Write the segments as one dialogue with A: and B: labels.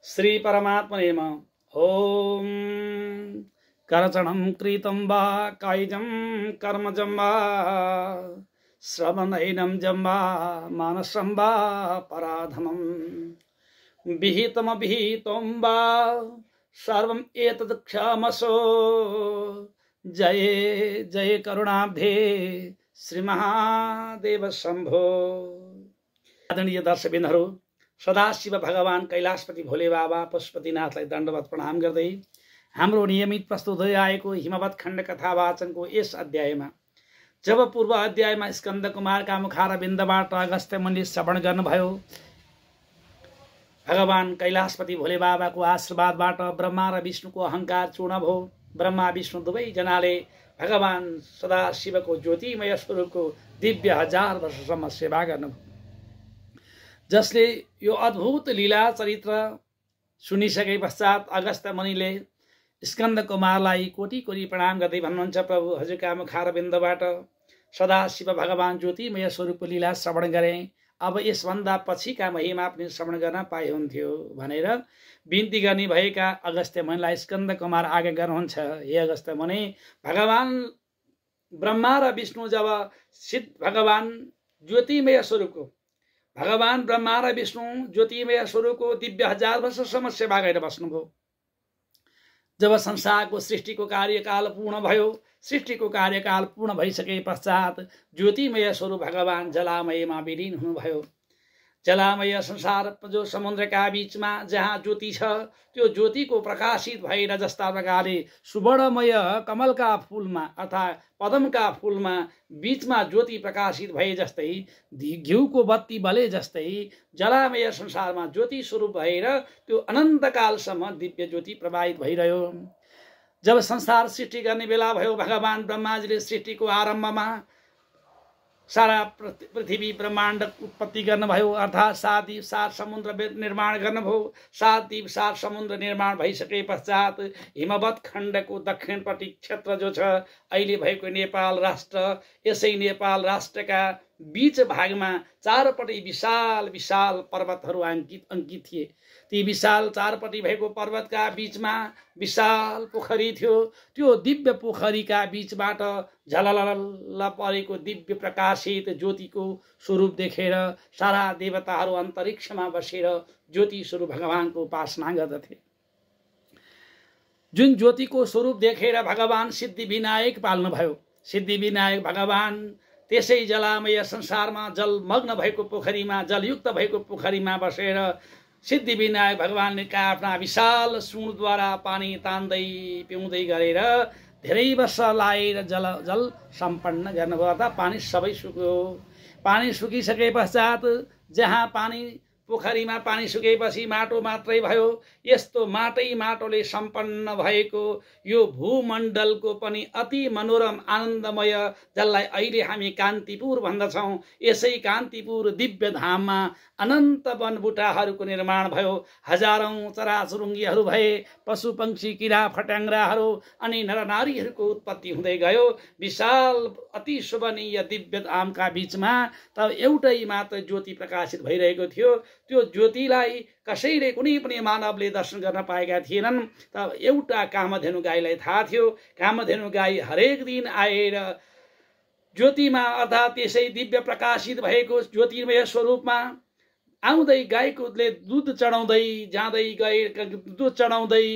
A: श्री परमात्मने नमः। ओम करचरणं कृतं वा कायजं कर्मजं वा श्रवणैनं जं वा मानसं वा पराधमं विहितं वा सर्वं एतत् क्षमसो। जय जय करुणाब्धे श्री महादेव शंभो। आदरणीय दर्शकबिन्दुहरू, सदाशिव भगवान कैलाशपति भोले बाबा पशुपतिनाथलाई दण्डवत प्रणाम गर्दै हाम्रो नियमित प्रस्तुत हुँदै आएको हिमवत खण्ड कथा वाचनको यस अध्यायमा जब पूर्व अध्यायमा स्कन्द कुमारका मुखारविन्दबाट अगस्त्य मुनिले श्रवण गर्नुभयो, भगवान कैलाशपति भोले बाबाको आशीर्वादबाट ब्रह्मा र विष्णुको अहंकार चूर्ण भयो। ब्रह्मा विष्णु दुवैजनाले भगवान सदाशिवको ज्योतिमय स्वरूपको दिव्य 1000 वर्षसम्म सेवा गर्नुभयो, जसले यो अद्भुत लीला चरित्र सुनिसके पश्चात अगस्त्य मुनिले स्कन्द कुमारलाई कोटी कोटी प्रणाम गर्दै भन्नुहुन्छ, प्रभु हजुरका मुखारविन्दबाट सदाशिव भगवान ज्योतिमय स्वरूपको लीला श्रवण गरे, अब यसभन्दा पछिका महिमा पनि श्रवण गर्न पाए हुन्थ्यो भनेर बिन्ती गर्ने भएका अगस्त्य मुनिलाई स्कन्द कुमार आज्ञा गर्नुहुन्छ। हे अगस्त्य मुनि, भगवान ब्रह्मा र विष्णु जब सिद्ध भगवान ज्योतिमय स्वरूपको भगवान ब्रह्मा र विष्णु ज्योतिमय स्वरूपको दिव्य 1000 वर्षसम्म सेवा गरेर बस्नुभयो। जब संसारको सृष्टिको कार्यकाल पूर्ण भयो, सृष्टिको कार्यकाल पूर्ण भइसके पश्चात ज्योतिमय स्वरूप भगवान जलामयमा विलीन हुनुभयो। जलामय संसार जो समुद्रका बीचमा जहाँ ज्योति छ, त्यो ज्योतिको प्रकाशित भएर जस्ता प्रकारले सुवर्णमय कमलका फूलमा अर्थात् पदमका फूलमा बीचमा ज्योति प्रकाशित भए जस्तै, घिउको बत्ती बले जस्तै जलामय संसारमा ज्योति स्वरूप भएर त्यो अनन्तकालसम्म दिव्य ज्योति प्रवाहित भइरह्यो। जब संसार सृष्टि गर्ने बेला भयो, भगवान ब्रह्माजीले सृष्टिको आरम्भमा सारा पृथ्वी ब्रह्माण्ड उत्पत्ति गर्नुभयो, अर्थात् 7 द्वीप 7 समुद्र निर्माण गर्नुभयो। 7 द्वीप 7 समुद्र निर्माण भइसके पश्चात हिमवत खण्डको दक्षिणपट्टि क्षेत्र जो छ अहिले भएको नेपाल राष्ट्र, यसै नेपाल राष्ट्रका बीच भागमा चारपट्टि विशाल विशाल पर्वतहरू अंकित थिए। ती विशाल चारपट्टि भएको पर्वतका बीचमा विशाल पोखरी थियो। त्यो दिव्य पोखरीका बीचबाट झललल परेको दिव्य प्रकाशित ज्योतिको स्वरूप देखेर सारा देवताहरू अन्तरिक्षमा बसेर ज्योति स्वरूप भगवानको उपासना गर्दथे। जुन ज्योतिको स्वरूप देखेर भगवान सिद्धि विनायक पाल्नुभयो। सिद्धि विनायक भगवान त्यसै जलामय संसारमा जलमग्न भएको पोखरीमा, जलयुक्त भएको पोखरीमा बसेर सिद्धि विनायक भगवानले आफ्ना विशाल सुँडद्वारा पानी तान्दै पिउँदै गरेर धेरै वर्ष लाएर जल सम्पन्न गर्नुभयो। अर्थात् पानी सबै सुक्यो। पानी सुकिसके पश्चात जहाँ पानी पोखरीमा पानी सुकेपछि माटो मात्रै भयो, यस्तो माटोले सम्पन्न भएको यो भूमण्डलको पनि अति मनोरम आनन्दमय, जसलाई अहिले हामी कान्तिपुर भन्दछौँ, यसै कान्तिपुर दिव्य धाममा अनन्त वनबुटाहरूको निर्माण भयो। हजारौं चराचुरुङ्गीहरू भए, पशु पक्षी किरा फट्याङ्ग्राहरू अनि नरनारीहरूको उत्पत्ति हुँदै गयो। विशाल अति शोभनीय दिव्य धामका बीचमा तब एउटै मात्र ज्योति प्रकाशित भइरहेको थियो। त्यो ज्योतिलाई कसैले कुनै पनि मानवले दर्शन गर्न पाएका थिएनन्। तब एउटा कामधेनु गाईलाई थाहा थियो। कामधेनु गाई हरेक दिन आएर ज्योतिमा अर्थात् त्यसै दिव्य प्रकाशित भएको ज्योतिमय स्वरूपमा आउँदै गाईकोले दुध चढाउँदै जाँदै गए, दुध चढाउँदै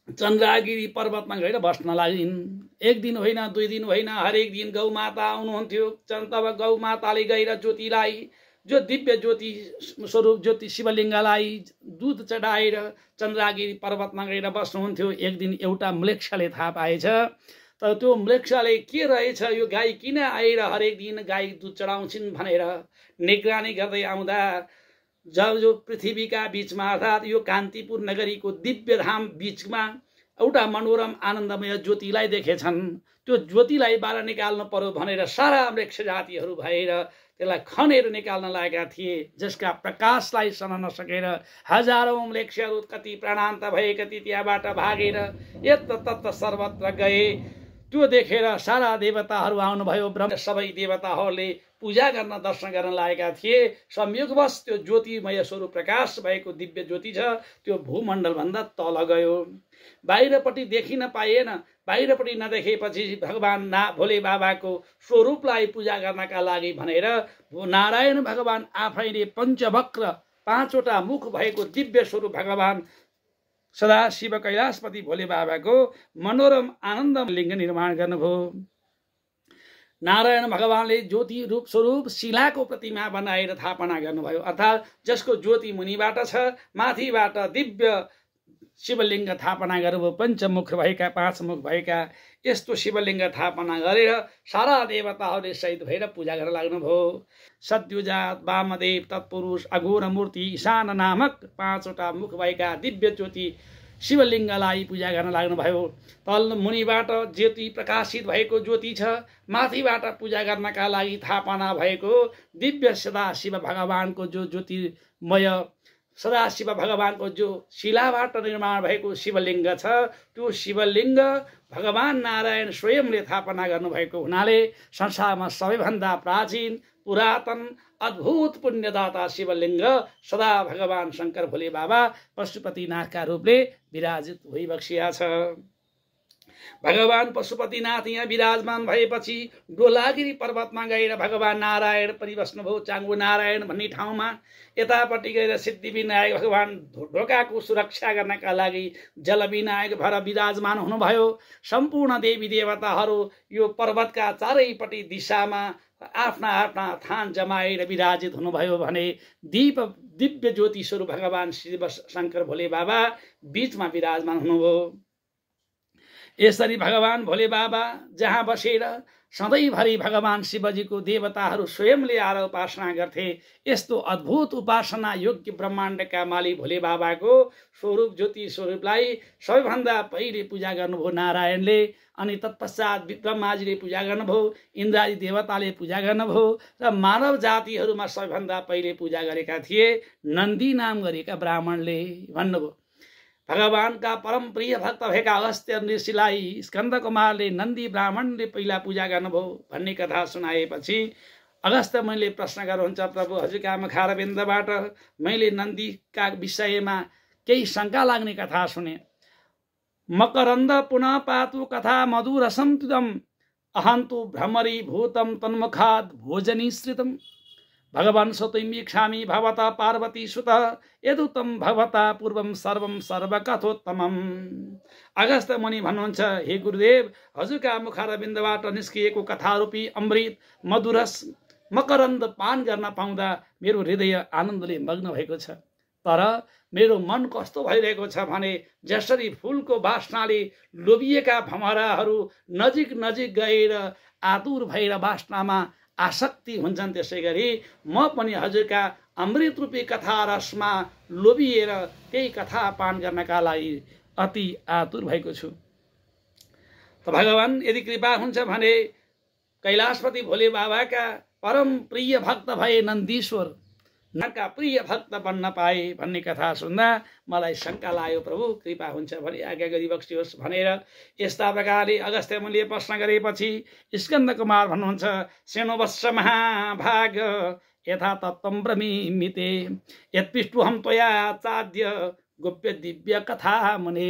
A: चन्द्रागिरी पर्वतमा गएर बस्न लागिन्। एक दिन होइन, 2 दिन होइन, हरेक दिन गौमाता आउनुहुन्थ्यो। तब गौमाताले गएर ज्योतिलाई, जो दिव्य ज्योति स्वरूप ज्योति शिवलिङ्गलाई दुध चढाएर चन्द्रागिरी पर्वतमा गएर बस्नुहुन्थ्यो। एक दिन एउटा म्लेच्छले थाहा पाएछ। तर त्यो म्लेच्छले के रहेछ, यो गाई किन आएर हरेक दिन गाई दुध चढाउँछिन् भनेर निगरानी गर्दै आउँदा जब जो पृथ्वीका बीचमा अर्थात् यो कान्तिपुर नगरीको दिव्य धाम बीचमा एउटा मनोरम आनन्दमय ज्योतिलाई देखेछन्। त्यो ज्योतिलाई बाहिर निकाल्नु पर्यो भनेर सारा म्लेच्छ जातिहरू भएर त्यसलाई खनेर निकाल्न लागेका थिए, जसका प्रकाशलाई सहन नसकेर हजारौं म्लेच्छहरू कति प्राणान्त भए, कति त्यहाँबाट भागेर यत्र तत्र सर्वत्र गए। त्यो देखेर सारा देवताहरू आउनुभयो। ब्रह्म सबै देवताहरूले पूजा गर्न दर्शन गर्न लागेका थिए। संयोगवश त्यो ज्योतिमय स्वरूप प्रकाश भएको दिव्य ज्योति छ त्यो भूमण्डलभन्दा तल गयो। बाहिरपट्टि देखिन पाइएन। बाहिरपट्टि नदेखेपछि भगवान भोले बाबाको स्वरूपलाई पूजा गर्नका लागि भनेर नारायण भगवान आफैले पञ्चवक्र 5वटा मुख भएको दिव्य स्वरूप भगवान सदाशिव कैलाशपति भोले बाबाको मनोरम आनन्द लिङ्ग निर्माण गर्नुभयो। नारायण भगवानले ज्योति रूप स्वरूप शिलाको प्रतिमा बनाएर स्थापना गर्नुभयो। अर्थात् जसको ज्योति मुनिबाट छ, माथिबाट दिव्य शिवलिङ्ग स्थापना गर्नुभयो। पञ्चमुख भएका 5 मुख भएका यस्तो शिवलिङ्ग स्थापना गरेर सारा देवताहरूले सहित भएर पूजा गर्न लाग्नुभयो। सद्युजात, वामदेव, तत्पुरुष, अघोर मूर्ति, ईशान नामक 5वटा मुख भएका दिव्य ज्योति शिवलिङ्गलाई पूजा गर्न लाग्नुभयो। तल मुनिबाट ज्योति प्रकाशित भएको ज्योति छ, माथिबाट पूजा गर्नका लागि स्थापना भएको दिव्य सदाशिव भगवानको जो ज्योतिमय सदाशिव भगवानको जो शिलाबाट निर्माण भएको शिवलिङ्ग छ त्यो शिवलिङ्ग भगवान नारायण स्वयंले स्थापना गर्नुभएको हुनाले संसारमा सबैभन्दा प्राचीन पुरातन अद्भुत पुण्यदाता शिवलिङ्ग सदा भगवान शङ्कर भोले बाबा पशुपतिनाथका रूपले विराजित भइबक्सिया छ। भगवान पशुपतिनाथ यहाँ विराजमान भएपछि डोलागिरी पर्वतमा गएर भगवान नारायण परिबस्नुभयो। चाङ्गु नारायण भन्ने ठाउँमा यतापट्टि गएर सिद्धिविनायक भगवान ढोकाको सुरक्षा गर्नका लागि जलविनायक भएर विराजमान हुनुभयो। सम्पूर्ण देवी देवताहरू यो पर्वतका चारैपट्टि दिशामा आफ्ना आफ्ना थान जमाएर विराजित हुनुभयो भने दिव्य ज्योति स्वरूप भगवान शिव शङ्कर भोले बाबा बीचमा विराजमान हुनुभयो। यसरी भगवान भोले बाबा जहाँ बसेर सधैँभरि भगवान शिवजीको देवताहरू स्वयंले आएर उपासना गर्थे। यस्तो अद्भुत उपासना योग्य ब्रह्माण्डका मालिक भोले बाबाको स्वरूप ज्योति स्वरूपलाई सबैभन्दा पहिले पूजा गर्नुभयो नारायणले। अनि तत्पश्चात ब्रह्माजीले पूजा गर्नुभयो, इन्द्रादी देवताले पूजा गर्नुभयो र मानव जातिहरूमा सबैभन्दा पहिले पूजा गरेका थिए नन्दी नाम गरेका ब्राह्मणले। भन्नुभयो भगवानका परम प्रिय भक्त भएका अगस्त्य ऋषिलाई स्कन्द कुमारले नन्दी ब्राह्मणले पहिला पूजा गर्नुभयो भन्ने कथा सुनाएपछि अगस्त्य मुनिले प्रश्न गर्नुहुन्छ, प्रभु हजुरका मुखारविन्दबाट मैले नन्दीका विषयमा केही शङ्का लाग्ने कथा सुने। मकरन्द पुनः पातु कथा मधुरसं तुदम अहन्तु भ्रमरी भूतम तन्मुखात् भोजनीश्रितम् भगवान स्वतमीक्षामि भवता पार्वती सुत यदुत्तम भवता पूर्वम सर्वम सर्वकथोत्तमम्। अगस्त्य मुनि भन्नुहुन्छ, हे गुरुदेव हजुरका मुखारविन्दबाट निस्किएको कथारूपी अमृत मधुरस मकरन्द पान गर्न पाउँदा मेरो हृदय आनन्दले मग्न भएको छ। तर मेरो मन कस्तो भइरहेको छ भने जसरी फूलको वासनाले लोभिएका भमराहरू नजिक नजिक गएर आतुर भएर वासनामा आसक्ति हुन्छन् त्यसै गरी म पनि हजुरका अमृत रूपी कथा रसमा लोभिएर त्यही कथा पान गर्नका लागि अति आतुर भएको छु। त भगवान यदि कृपा हुन्छ भने कैलाशपति भोले बाबाका परम प्रिय भक्त भए नन्दीश्वर नका प्रिय भक्त बन्न पाए भन्ने कथा सुन्दा मलाई शङ्का लाग्यो। प्रभु कृपा हुन्छ भने आज्ञा गरिबक्सियोस् भनेर यस्ता प्रकारले अगस्त्य मुनिले प्रश्न गरेपछि स्कन्द कुमार भन्नुहुन्छ, सेनोवत्स महाभाग यथा तत्त्वं ब्रमीमिते यत्पृष्टुहं त्वया चाद्य गोप्य दिव्य कथा मुने।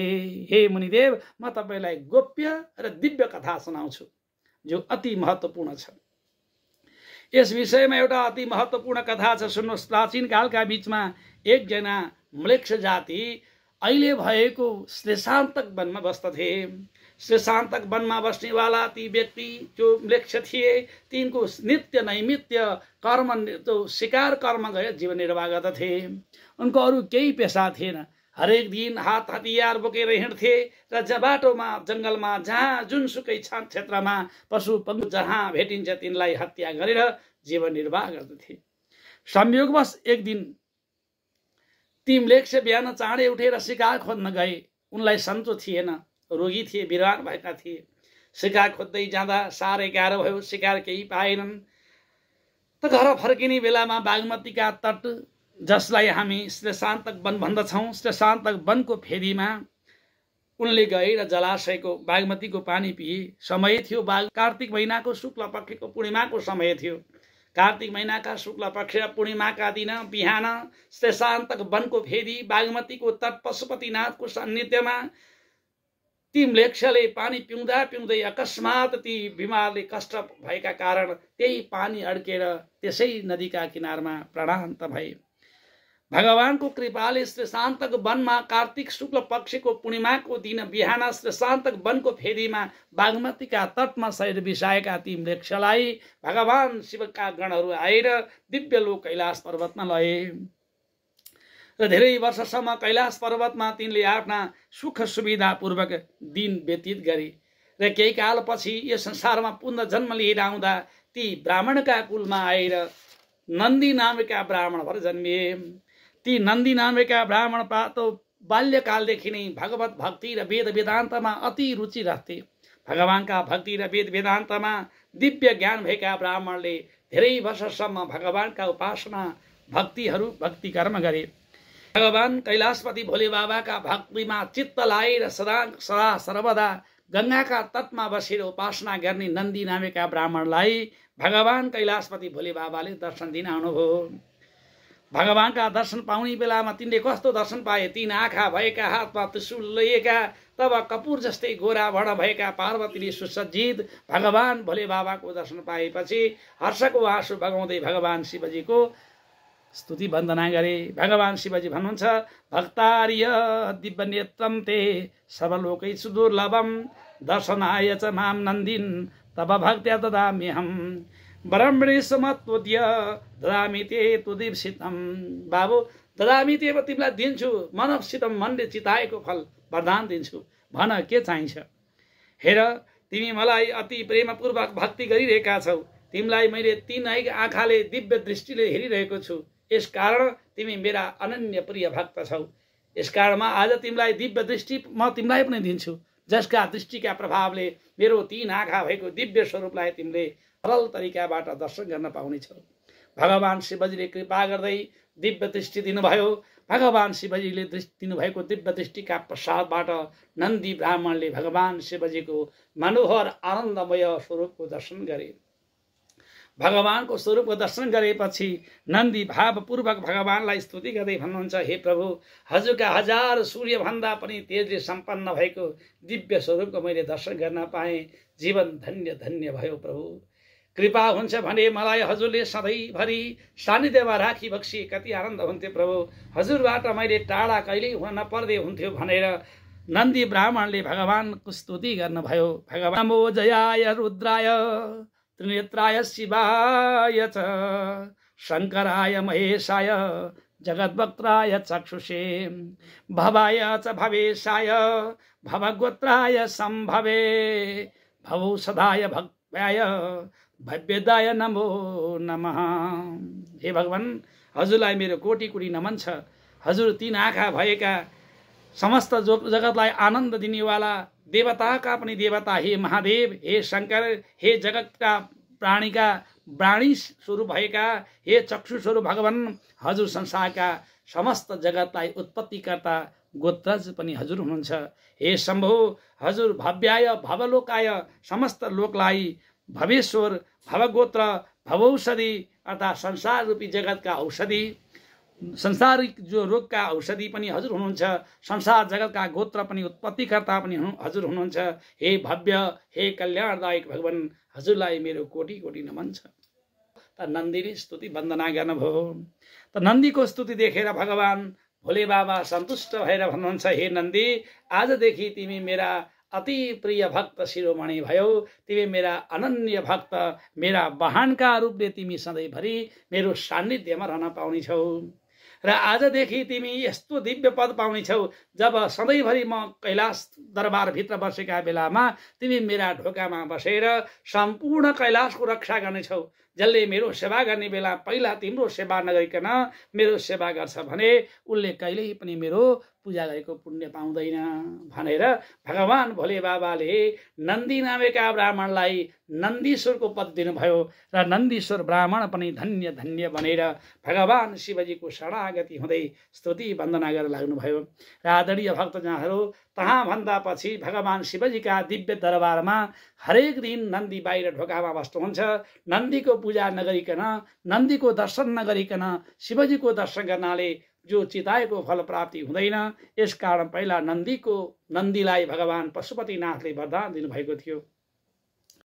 A: हे मुनिदेव म तपाईलाई गोप्य र दिव्य कथा सुनाउँछु जो अति महत्त्वपूर्ण छ। यस विषयमा एउटा अति महत्त्वपूर्ण कथा छ, सुन्नुहोस्। प्राचीन कालका बीचमा एकजना म्लेच्छ जाति अहिले भएको श्लेषान्तक वनमा बस्दथे। श्लेषान्तक वनमा बस्नेवाला ती व्यक्ति जो म्लेच्छ थिए तिनको नित्य नैमित्य कर्म तो शिकार कर्म गएर जीवन निर्वाह गर्दथे। उनको अरू केही पेसा थिएन। हरेक दिन हात हतियार बोकेर हिँड्थे र बाटोमा जङ्गलमा जहाँ जुनसुकै क्षेत्रमा पशु पक्षी जहाँ भेटिन्छ तिनलाई हत्या गरेर जीवन निर्वाह गर्दथे। संयोगवश एक दिन ती म्लेच्छ बिहान चाँडै उठेर शिकार खोज्न गए। उनलाई सन्चो थिएन, रोगी थिए, बिरान भएका थिए। शिकार खोज्दै जाँदा साह्रै गाह्रो भयो, शिकार केही पाएनन्। त घर फर्किने बेलामा बागमतीका तट जसलाई हामी श्लेषान्तक वन भन्दछौँ, श्लेषान्तक वनको फेदीमा उनले गए र जलाशयको बागमतीको पानी पिए। समय थियो कार्तिक महिनाको शुक्ल पक्षको पूर्णिमाको समय थियो। कार्तिक महिनाका शुक्ल पक्ष पूर्णिमाका दिन बिहान शेषान्तक वनको फेदी बागमतीको तट पशुपतिनाथको सान्निध्यमा ती म्लेच्छले पानी पिउँदा पिउँदै अकस्मात ती बिमारले कष्ट भएका कारण त्यही पानी अड्केर त्यसै नदीका किनारमा प्राणान्त भए। भगवानको कृपाले श्रेषान्तक वनमा कार्तिक शुक्ल पक्षको पूर्णिमाको दिन बिहान श्रेषान्तक वनको फेदीमा बागमतीका तटमा शरीर बिसाएका ती म्लेच्छलाई भगवान शिवका गणहरू आएर दिव्य लोक कैलाश पर्वतमा लए र धेरै वर्षसम्म कैलाश पर्वतमा तिनले आफ्ना सुख सुविधापूर्वक दिन व्यतीत गरे र केही कालपछि यस संसारमा पुनः जन्म लिएर आउँदा ती ब्राह्मणका कुलमा आएर नन्दी नामका ब्राह्मण भएर जन्मिए। ती नन्दी नामका ब्राह्मण पातो बाल्यकालदेखि नै भगवत भक्ति र वेद वेदान्तमा अति रुचि राख्थे। भगवानका भक्ति र वेद वेदान्तमा दिव्य ज्ञान भएका ब्राह्मणले धेरै वर्षसम्म भगवानका उपासना भक्ति कर्म गरे। भगवान कैलाशपति भोले बाबाका भक्तिमा चित्त लाएर सदा सर्वदा गंगाका तटमा बसेर उपासना गर्ने नन्दी नामेका ब्राह्मणलाई भगवान कैलाशपति भोले बाबाले दर्शन दिन आउनुभयो। भगवानका दर्शन पाउने बेलामा तिनले कस्तो दर्शन पाए। तीन आँखा भएका, हातमा त्रिशूल लिएका, तब कपूर जस्तै गोरा वर्ण भएका पार्वतीले सुसज्जित भगवान भोले बाबाको दर्शन पाएपछि हर्षको आँसु बगाउँदै भगवान शिवजीको स्तुति वन्दना गरे। भगवान शिवजी भन्नुहुन्छ, भक्तार्य दिव्य नेत्रम ते सर्वलोकैषु दुर्लभम दर्शनाय च माम नन्दिन तब भक्त्या ददाम्यहम् ब्रह्मणेशमत्वद्य ददामि ते तुदीप्सितम। बाबु ददामि ते तिमीलाई दिन्छु मनसितम, मनले चिताएको फल वरदान दिन्छु, भन के चाहिन्छ। हेर तिमी मलाई अति प्रेमपूर्वक भक्ति गरिरहेका छौ, तिमीलाई मैले तीन आँखाले दिव्य दृष्टिले हेरिरहेको छु, यसकारण तिमी मेरा अनन्य प्रिय भक्त छौ। यसकारणमा आज तिमीलाई दिव्य दृष्टि म तिमीलाई पनि दिन्छु, जसका दृष्टिका प्रभावले मेरो तीन आँखा भएको दिव्य स्वरूपलाई तिमीले सरल तरिकाबाट दर्शन गर्न पाउनेछौ। भगवान शिवजीले कृपा गर्दै दिव्य दृष्टि दिनुभयो। भगवान शिवजीले दिनुभएको दिव्य दृष्टिका प्रसादबाट नन्दी ब्राह्मणले भगवान शिवजीको मनोहर आनन्दमय स्वरूपको दर्शन गरे। भगवानको स्वरूपको दर्शन गरेपछि नन्दी भावपूर्वक भगवानलाई स्तुति गर्दै भन्नुहुन्छ, हे प्रभु, हजुरका हजार सूर्य भन्दा पनि तेजले सम्पन्न भएको दिव्य स्वरूपको मैले दर्शन गर्न पाएँ, जीवन धन्य धन्य भयो। प्रभु कृपा हुन्छ भने मलाई हजुरले सधैँभरि सान्निध्यमा राखी बक्सी कति आनन्द हुन्थ्यो। प्रभु हजुरबाट मैले टाढा कहिल्यै हुन नपर्दै हुन्थ्यो भनेर नन्दी ब्राह्मणले भगवानको स्तुति गर्नुभयो। भगवान नमो जयाय रुद्राय त्रिनेत्राय शिवाय च शङ्कराय महेशाय जगद्वक्त्राय चक्षुषे भवाय च भवेशाय भवगोत्राय सम्भवे भवौषधाय भव्याय भव्यदाय नमो नमः। हे भगवान, हजुरलाई मेरो कोटि कोटि नमन छ। हजुर तीन आँखा भएका समस्त जगतलाई आनन्द दिनेवाला देवताका पनि देवता, हे महादेव, हे शङ्कर, हे जगतका प्राणीका प्राणी स्वरूप भएका हे चक्षु स्वरूप भगवान, हजुर संसारका समस्त जगतलाई उत्पत्तिकर्ता गोत्रज पनि हजुर हुनुहुन्छ। हे शम्भो, हजुर भव्याय भवलोकाय समस्त लोकलाई भवेश्वर भवगोत्र भवौषधि अर्थात् संसार रूपी जगतका औषधि, संसारिक जो रोगका औषधि पनि हजुर हुनुहुन्छ। संसार जगतका गोत्र पनि उत्पत्तिकर्ता पनि हजुर हुनुहुन्छ। हे भव्य, हे कल्याणदायक भगवान, हजुरलाई मेरो कोटि कोटि नमन छ। त नन्दीले स्तुति वन्दना गर्नुभयो। त नन्दीको स्तुति देखेर भगवान भोले बाबा सन्तुष्ट भएर भन्नुहुन्छ, हे नन्दी, आजदेखि तिमी मेरा अति प्रिय भक्त शिरोमणि भयो। तिमी मेरा अनन्य भक्त, मेरा वाहनका रूपले तिमी सधैँभरि मेरो सान्निध्यमा रहन पाउनेछौ र आजदेखि तिमी यस्तो दिव्य पद पाउनेछौ जब सधैँभरि म कैलाश दरबारभित्र बसेका बेलामा तिमी मेरा ढोकामा बसेर सम्पूर्ण कैलाशको रक्षा गर्नेछौ। जसले मेरो सेवा गर्ने बेला पहिला तिम्रो सेवा नगरिकन मेरो सेवा गर्छ भने उसले कहिल्यै पनि मेरो पूजा गरेको पुण्य पाउँदैन भनेर भगवान भोले बाबाले नन्दी नामेका ब्राह्मणलाई नन्दीश्वरको पद दिनुभयो र नन्दीश्वर ब्राह्मण पनि धन्य धन्य भनेर भगवान शिवजीको शरणागति हुँदै स्तुति वन्दना गरेर लाग्नुभयो। र आदरणीय भक्तजनहरू, तहाँ भन्दा पछि भगवान शिवजीका दिव्य दरबारमा हरेक दिन नन्दी बाहिर ढोकामा बस्नुहुन्छ। नन्दीको पूजा नगरिकन, नन्दीको दर्शन नगरिकन शिवजीको दर्शन गर्नाले जो चिताएको फल प्राप्ति हुँदैन। यसकारण पहिला नन्दीलाई भगवान पशुपतिनाथले वरदान दिनुभएको थियो।